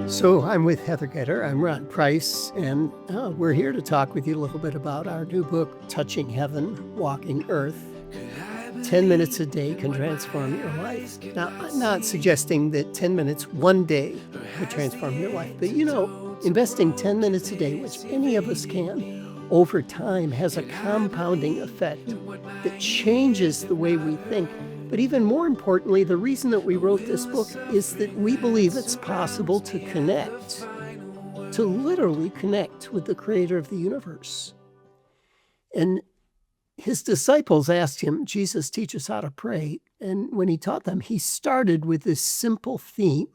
So I'm with Heather Getter. I'm Ron Price, and we're here to talk with you a little bit about our new book, Touching Heaven, Walking Earth. 10 minutes a day can transform your life. Now, I'm not suggesting that 10 minutes one day could transform your life, but investing 10 minutes a day, which any of us can, over time has a compounding effect that changes the way we think. But even more importantly, the reason that we wrote this book is that we believe it's possible to connect, to literally connect with the creator of the universe. And his disciples asked him, Jesus, teach us how to pray. And when he taught them, he started with this simple theme: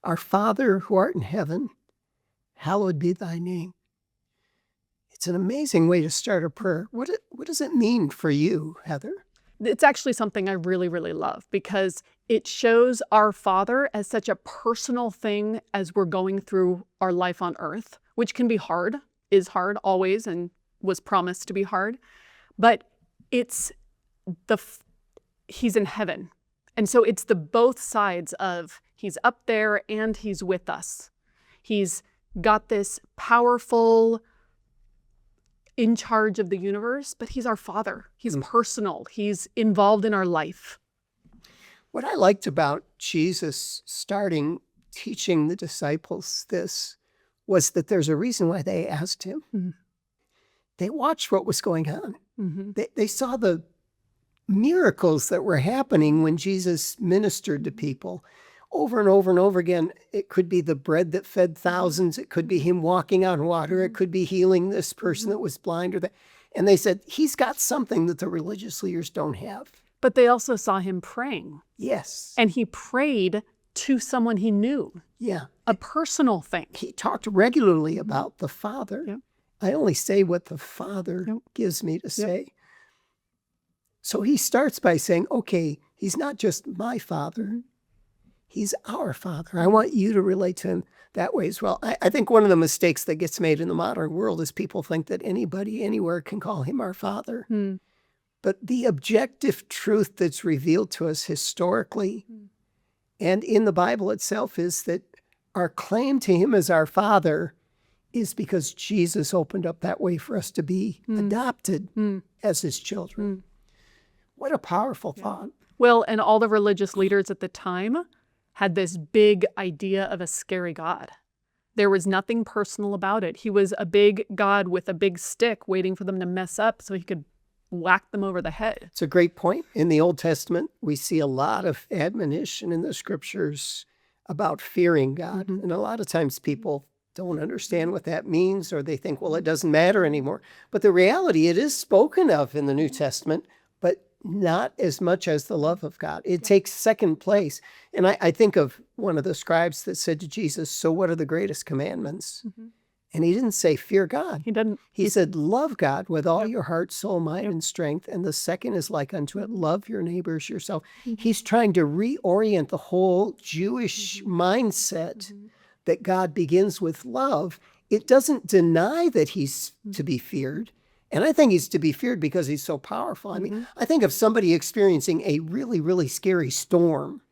Our Father who art in heaven, hallowed be thy name. It's an amazing way to start a prayer. What does it mean for you, Heather? It's actually something I really, really love, because it shows our Father as such a personal thing as we're going through our life on earth, which can be hard, is hard always, and was promised to be hard. But it's he's in heaven. And so it's the both sides of he's up there and he's with us. He's got this powerful, in charge of the universe, but he's our Father. He's personal. He's involved in our life. What I liked about Jesus starting teaching the disciples this was that there's a reason why they asked him. Mm-hmm. They watched what was going on. Mm-hmm. They saw the miracles that were happening when Jesus ministered to people. Over and over and over again, it could be the bread that fed thousands. It could be him walking on water. It could be healing this person that was blind or that. And they said, he's got something that the religious leaders don't have. But they also saw him praying. Yes. And he prayed to someone he knew. Yeah. A personal thing. He talked regularly about the Father. Yep. I only say what the Father gives me to say. Yep. So he starts by saying, okay, he's not just my Father. He's our Father. I want you to relate to him that way as well. I think one of the mistakes that gets made in the modern world is people think that anybody, anywhere can call him our Father. But the objective truth that's revealed to us historically and in the Bible itself is that our claim to him as our Father is because Jesus opened up that way for us to be adopted as his children. What a powerful thought. Well, and all the religious leaders at the time had this big idea of a scary God. There was nothing personal about it. He was a big God with a big stick waiting for them to mess up so he could whack them over the head. It's a great point. In the Old Testament, we see a lot of admonition in the scriptures about fearing God. And a lot of times people don't understand what that means, or they think, well, it doesn't matter anymore. But the reality, it is spoken of in the New Testament, but not as much as the love of God. It takes second place. And I think of one of the scribes that said to Jesus, so what are the greatest commandments? And he didn't say fear God. He didn't. He said love God with all your heart, soul, mind, and strength. And the second is like unto it, love your neighbors yourself. He's trying to reorient the whole Jewish mindset that God begins with love. It doesn't deny that he's to be feared. And I think he's to be feared because he's so powerful. I mean, I think of somebody experiencing a really, really scary storm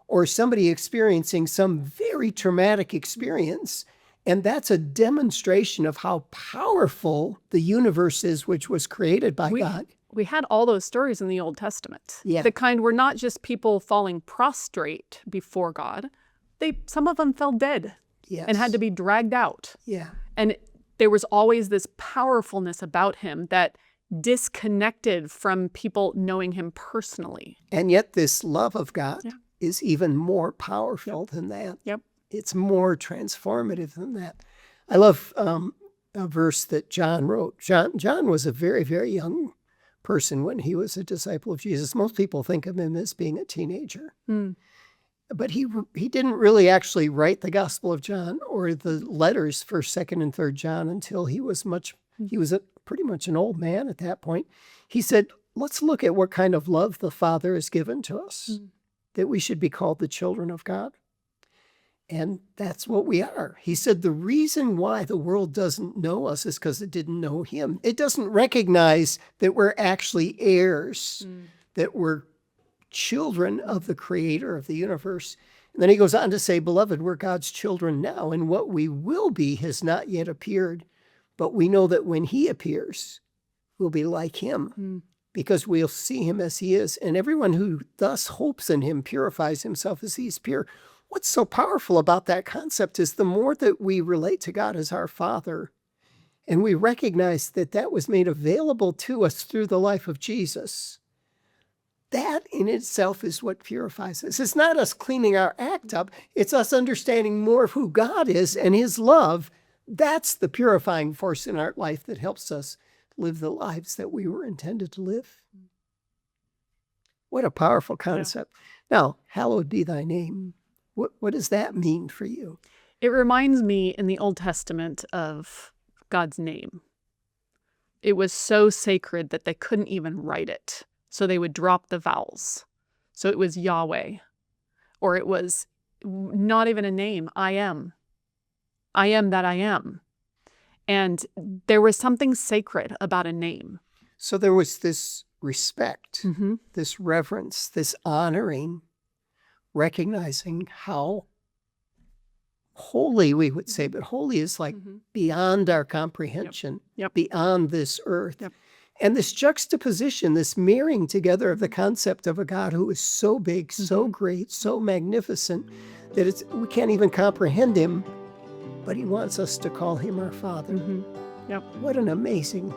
or somebody experiencing some very traumatic experience. And that's a demonstration of how powerful the universe is, which was created by God. We had all those stories in the Old Testament. Yeah. The kind were not just people falling prostrate before God. Some of them fell dead and had to be dragged out. Yeah. And there was always this powerfulness about him that disconnected from people knowing him personally. And yet this love of God is even more powerful than that. Yep. It's more transformative than that. I love a verse that John wrote. John was a very, very young person when he was a disciple of Jesus. Most people think of him as being a teenager. But he didn't really actually write the Gospel of John or the letters for 2nd and 3rd John until he was pretty much an old man at that point. He said, let's look at what kind of love the Father has given to us, that we should be called the children of God. And that's what we are. He said the reason why the world doesn't know us is because it didn't know him. It doesn't recognize that we're actually heirs, that we're children of the creator of the universe. And then he goes on to say, beloved, we're God's children now, and what we will be has not yet appeared. But we know that when he appears, we'll be like him, because we'll see him as he is. And everyone who thus hopes in him purifies himself as he's pure. What's so powerful about that concept is the more that we relate to God as our Father, and we recognize that that was made available to us through the life of Jesus, that in itself is what purifies us. It's not us cleaning our act up. It's us understanding more of who God is and his love. That's the purifying force in our life that helps us live the lives that we were intended to live. What a powerful concept. Yeah. Now, hallowed be thy name. What does that mean for you? It reminds me in the Old Testament of God's name. It was so sacred that they couldn't even write it. So they would drop the vowels. So it was Yahweh, or it was not even a name. I am that I am. And there was something sacred about a name. So there was this respect, this reverence, this honoring, recognizing how holy we would say, but holy is like beyond our comprehension, beyond this earth. And this juxtaposition, this mirroring together of the concept of a God who is so big, so great, so magnificent, that we can't even comprehend him, but he wants us to call him our Father. What an amazing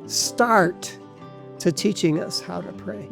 start to teaching us how to pray.